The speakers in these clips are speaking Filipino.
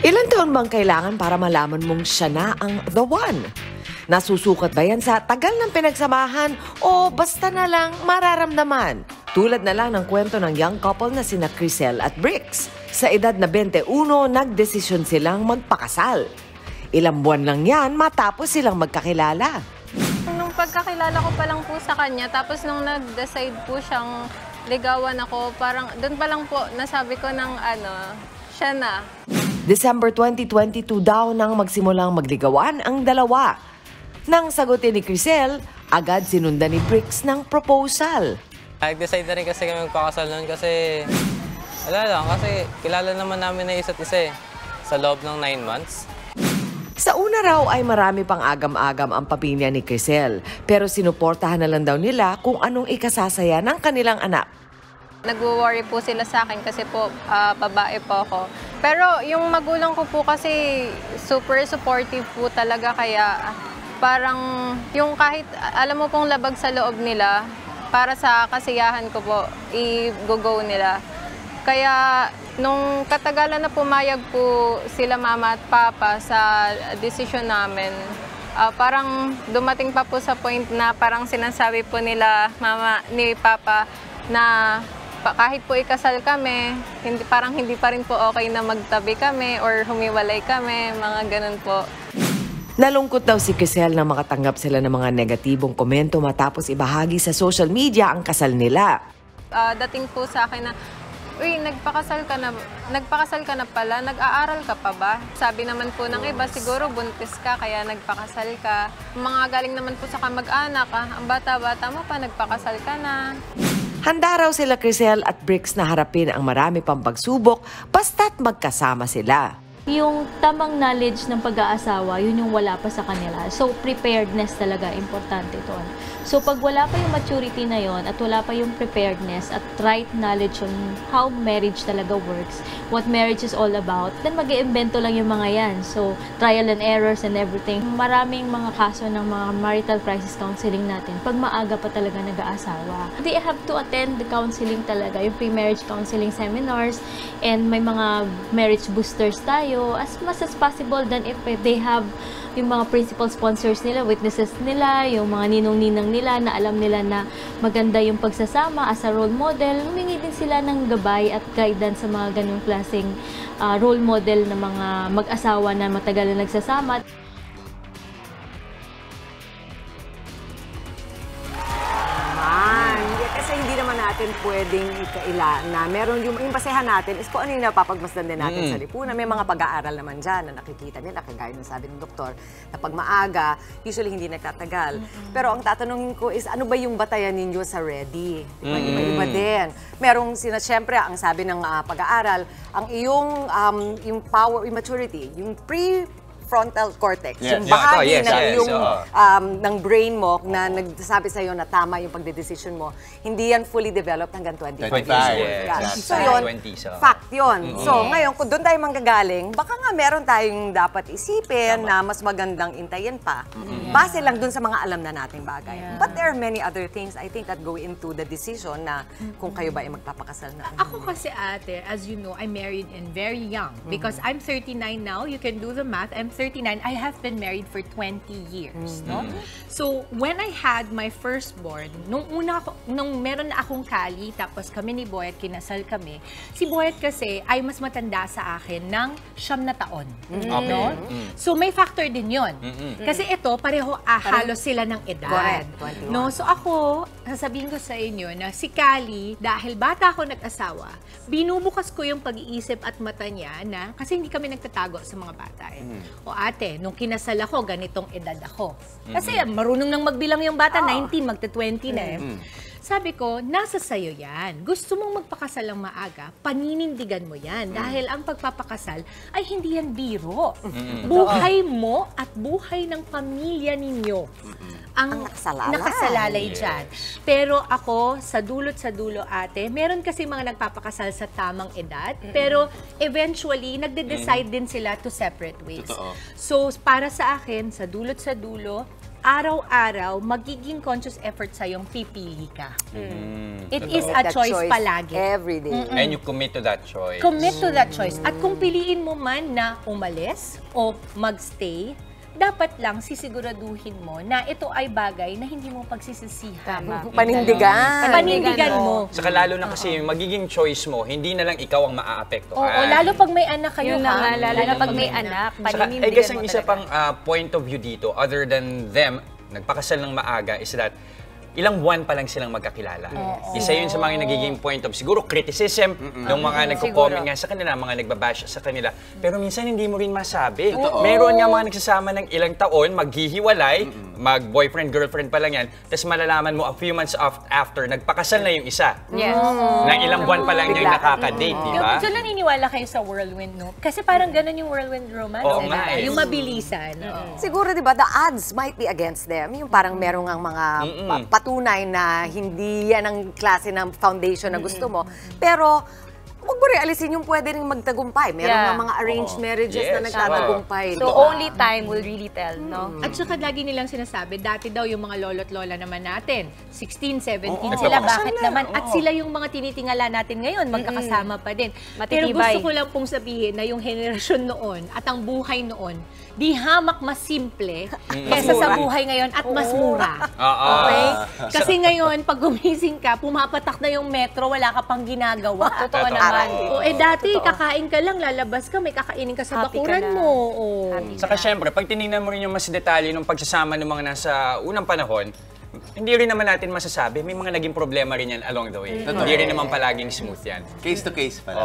Ilan taon bang kailangan para malaman mong siya na ang the one? Nasusukat ba yan sa tagal ng pinagsamahan o basta na lang mararamdaman? Tulad na lang ng kwento ng young couple na sina Crisel at Bricks. Sa edad na 21, nagdesisyon silang magpakasal. Ilang buwan lang yan matapos silang magkakilala. Nung pagkakilala ko pa lang po sa kanya, tapos nung nag-decide po siyang ligawan ako, parang doon pa lang po nasabi ko ng siya na. December 2022 daw nang magsimulang magligawan ang dalawa. Nang sagutin ni Crisel, agad sinundan ni Bricks ng proposal. Nag-decide na rin kasi kami magpakasal noon kasi, wala lang, kasi kilala naman namin na isa't isa sa loob ng 9 months. Sa una raw ay marami pang agam-agam ang pamilya ni Crisel, pero sinuportahan na lang daw nila kung anong ikasasaya ng kanilang anak. Nagwo-worry po sila sa akin kasi po babae po ako. Pero yung magulang ko po kasi super supportive po talaga, kaya parang yung kahit alam mo pong labag sa loob nila, para sa kasiyahan ko po, i-go nila. Kaya nung katagalan na pumayag po sila mama at papa sa desisyon namin, parang dumating pa po sa point na parang sinasabi po nila mama ni papa na kahit po ikasal kami, parang hindi pa rin po okay na magtabi kami or humiwalay kami, mga ganun po. Nalungkot daw si Crisel na makatanggap sila ng mga negatibong komento matapos ibahagi sa social media ang kasal nila. Dating po sa akin na, uy, nagpakasal ka na pala, nag-aaral ka pa ba? Sabi naman po ng iba, siguro buntis ka kaya nagpakasal ka. Mga galing naman po sa kamag-anak, ang bata-bata mo pa, nagpakasal ka na. Handa raw sila Crisel at Bricks na harapin ang marami pang pagsubok basta't magkasama sila. Yung tamang knowledge ng pag-aasawa, yun yung wala pa sa kanila. So, preparedness talaga, importante ito. So, pag wala pa yung maturity na yon at wala pa yung preparedness at right knowledge on how marriage talaga works, what marriage is all about, then mag-iimbento lang yung mga yan. So, trial and errors and everything. Maraming mga kaso ng mga marital crisis counseling natin pag maaga pa talaga nag-aasawa. They have to attend the counseling talaga, yung pre-marriage counseling seminars, and may mga marriage boosters tayo, as much as possible than if they have yung mga principal sponsors nila, witnesses nila, yung mga ninong-ninang nila na alam nila na maganda yung pagsasama as a role model. Humingi din sila ng gabay at guidance sa mga ganung klaseng role model na mga mag-asawa na matagal na nagsasama. Kasi hindi naman natin pwedeng ikaila na meron yung basehan natin is kung ano yung napapagmasdan din natin sa lipunan. May mga pag-aaral naman dyan na nakikita nila, kagaya ng sabi ng doktor, na pag maaga, usually hindi nagtatagal. Pero ang tatanungin ko is, ano ba yung batayan ninyo sa ready? Iba-iba din. Merong, siyempre, ang sabi ng pag-aaral, ang yung power, yung maturity, yung prefrontal cortex, yung bahagi ng brain mo na nagsasabi sa'yo na tama yung pagdedesisyon mo, hindi yan fully developed hanggang 25 years old. So yun, fact yun. So ngayon, kung doon tayo manggagaling, baka nga meron tayong dapat isipin na mas magandang intayin pa. Base lang doon sa mga alam na nating bagay. But there are many other things, I think, that go into the decision na kung kayo ba ay magpapakasal na. Ako kasi ate, as you know, I'm married and very young. Because I'm 39 now, you can do the math, I'm 39, I have been married for 20 years, no? So, when I had my firstborn, nung meron na akong kali, tapos kami ni Boyet, kinasal kami, si Boyet kasi ay mas matanda sa akin ng 9 na taon, no? So, may factor din yon. Kasi ito, pareho halos sila ng edad. Correct, 21. No? So, ako, sasabihin ko sa inyo na si Kali, dahil bata ako nag-asawa, binubukas ko yung pag-iisip at mata niya na, kasi hindi kami nagtatago sa mga bata O ate, nung kinasal ako, ganitong edad ako. Kasi marunong nang magbilang yung bata, 19, magta-20 na Sabi ko, nasa sayo yan. Gusto mong magpakasal ng maaga, paninindigan mo yan. Dahil ang pagpapakasal ay hindi yan biro. Buhay mo at buhay ng pamilya ninyo ang nakasalalay dyan. Pero ako, sa dulo ate, meron kasi mga nagpapakasal sa tamang edad, pero eventually, nagde-decide din sila to separate ways. So, para sa akin, sa dulo, araw-araw, magiging conscious effort sa'yong pipili ka. It is Make a that choice palagi. every day. And you commit to that choice. Commit to that choice. At kung piliin mo man na umalis o magstay, dapat lang sisiguraduhin mo na ito ay bagay na hindi mo pagsisisihan. Panindigan. Panindigan mo. Saka lalo na kasi magiging choice mo, hindi na lang ikaw ang maaapektuhan. Oo, lalo pag may anak kayo. Yun na nga, lalo na pag may anak, Saka, I guess ang isa pang point of view dito, other than them, nagpakasal ng maaga, is that ilang buwan pa lang silang magkakilala. Isa yun sa mga nagiging point of, siguro, criticism ng mga nagko-comment nga sa kanila, mga nagbabash sa kanila. Pero minsan hindi mo rin masabi. Meron nga mga nagsasama ng ilang taon, maghihiwalay, mag-boyfriend, girlfriend pa lang yan, tapos malalaman mo a few months after, nagpakasal na yung isa. Yes. Na ilang buwan pa lang yung nakaka-date, di ba? So, naniniwala kayo sa whirlwind, no? Kasi parang ganun yung whirlwind romance. Oo nga eh. Yung mabilisan. Siguro, di ba, the odds might be against them. Yung parang merong ang mga patunay na hindi yan ang klase ng foundation na gusto mo. Pero, huwag mo rin alisin yung pwede rin magtagumpay. Meron nga mga arranged marriages na nagtatagumpay. So, only time will really tell, no? At saka lagi nilang sinasabi, dati daw yung mga lolo't lola naman natin, 16, 17 sila, bakit naman? At sila yung mga tinitingala natin ngayon, magkakasama pa din. Pero Matitibay. gusto ko lang pong sabihin na yung henerasyon noon at ang buhay noon, di hamak mas simple kesa sa buhay ngayon at mas mura. Okay? Kasi ngayon, pag gumising ka, pumapatak na yung metro, wala ka pang ginagawa. Totoo naman. O dati, kakain ka lang, lalabas ka, may kakainin ka sa Happy ka bakuran na. mo. O. Saka syempre, pag tinignan mo rin yung mas detalye ng pagsasama ng mga nasa unang panahon, hindi rin naman natin masasabi, may mga naging problema rin yan along the way. Hindi rin naman palaging smooth yan. Case to case pala.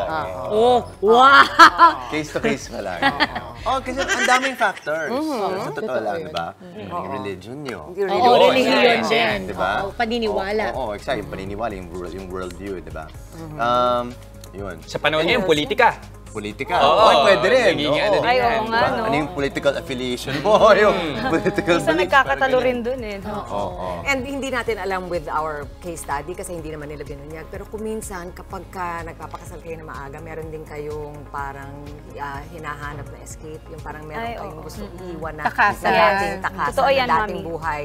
Wow! Case to case pala. Kasi ang daming factors. Sa totoo lang, di ba? Yung religion nyo. Oo, religion yes, din. Di ba? Oo, paniniwala. Oo, exactly. Yung paniniwala, yung worldview, di ba? Yun. Sa panahon ngayon, politika. Politika. Oo, Pwede rin. naging ano din Ay, yan. oo nga, no? Ano yung political affiliation mo? Yung political Isa beliefs. nagkakatalo rin dun eh. And hindi natin alam with our case study kasi hindi naman nila binunyag. Pero kung minsan, kapag ka nagpapakasal kayo na maaga, meron din kayong parang hinahanap na escape. Yung parang meron Ay, kayong oo. gusto iwan na Takasan. dating takasan, Totoo yan, na dating Mami. buhay.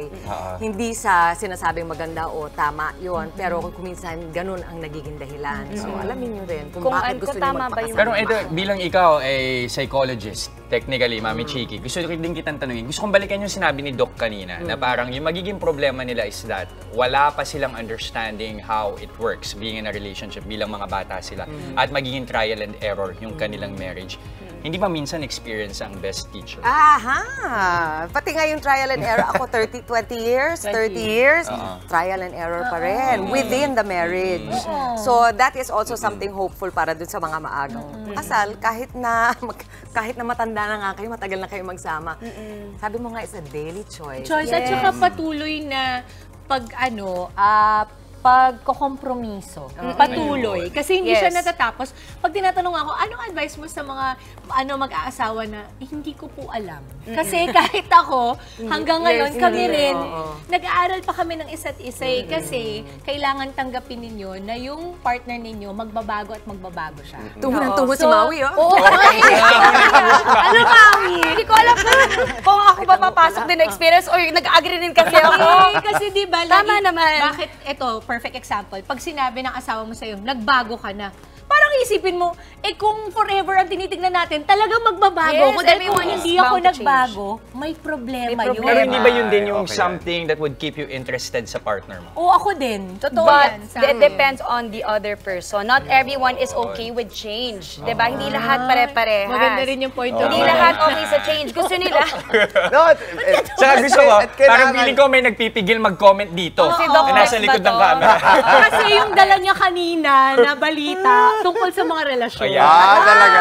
Hindi sa sinasabing maganda o tama yun. Pero kung minsan, ganun ang nagiging dahilan. So, alamin nyo rin kung bakit gusto nyo tama ba magpakasal. yung- Pero ito, bilang ikaw ay psychologist, technically, Mami Chiki, gusto rin din kitang tanungin. Gusto kong balikan yung sinabi ni Doc kanina, na parang yung magiging problema nila is that wala pa silang understanding how it works being in a relationship bilang mga bata sila. At magiging trial and error yung kanilang marriage. Hindi ba minsan experience ang best teacher? Aha! Pati nga yung trial and error. Ako 20 years, 30 years, trial and error pa rin within the marriage. So that is also something hopeful para dun sa mga maagang kasal. Kahit na matanda na nga kayo, matagal na kayo magsama. Sabi mo nga, it's a daily choice. At saka patuloy na pagkokompromiso. Patuloy. Kasi hindi siya natatapos. Pag tinatanong ako, anong advice mo sa mga mag-aasawa na, hindi ko po alam. Kasi kahit ako, hanggang ngayon, kami rin, nag-aaral pa kami ng isa't isa eh. Kasi kailangan tanggapin ninyo na yung partner ninyo magbabago at magbabago siya. Tungo ng tungo si Maui, oh. Oo, ano Maui? Hindi ko alam kung ako ba papasok din na experience or nag-agree din kasi ako. Kasi di ba, Tama naman. Bakit, ito, perfect example, pag sinabi ng asawa mo sa'yo, nagbago ka na, parang isipin mo, kung forever ang tinitignan natin, talagang magbabago. Yes, Kung dahil kung everyone is hindi ako bound to nagbago, may problema yun. Pero hindi ba yun din yung Okay. something that would keep you interested sa partner mo? Oo, ako din. Totoo But yan. it depends on the other person. Not everyone is okay with change. Diba? Hindi lahat pare-parehas. Maganda rin yung point of Hindi view. lahat okay sa change. Gusto nila. No, Saka gusto ko, at kailangan- parang feeling ko may nagpipigil mag-comment dito. Si Doc na nasa Rex likod ba ng to? camera. Kasi yung dala niya kanina na balita tungkol sa mga relasyon. talaga.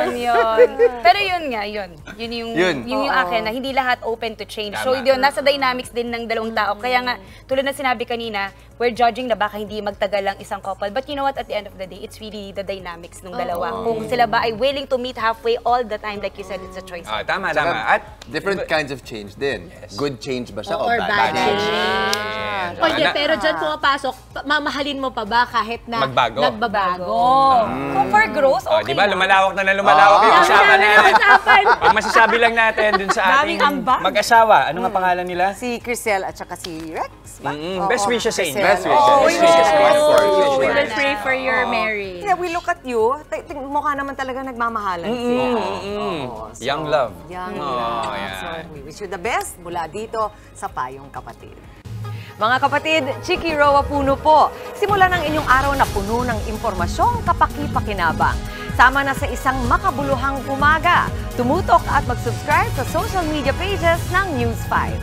Yun. Pero yun nga, yun. Yun yung akin na hindi lahat open to change. So Tama. yun, nasa dynamics din ng dalawang tao. Kaya nga, tulad na sinabi kanina, we're judging na baka hindi magtagal lang isang couple. But you know what, at the end of the day, it's really the dynamics ng dalawa. Kung sila ba ay willing to meet halfway all the time, like you said, it's a choice. Tama. At different kinds of change din. Good change ba siya o Or bad bad change? change. O, pero dyan pumapasok, mamahalin mo pa ba kahit na Magbago. nagbabago? Kung for growth, okay di ba, lang. lumalawak yung usapan natin. Ang masasabi lang natin dun sa ating Daming ambag. mag-asawa, ano nga pangalan nila? Si Crisel at saka si Rex ba? Best wishes sa inyo. Best wishes. Best wishes. Of course. We will pray for your marriage. Yeah, we look at you, mukha naman talaga nagmamahalan sila. So, Young love. Young Oh, love. yeah. So, we wish you the best mula dito sa Payong Kapatid. Mga kapatid, Chiki Roa Puno po. Simulan ang inyong araw na puno ng impormasyong kapaki-pakinabang. Sama na sa isang makabuluhang umaga. Tumutok at mag-subscribe sa social media pages ng News 5.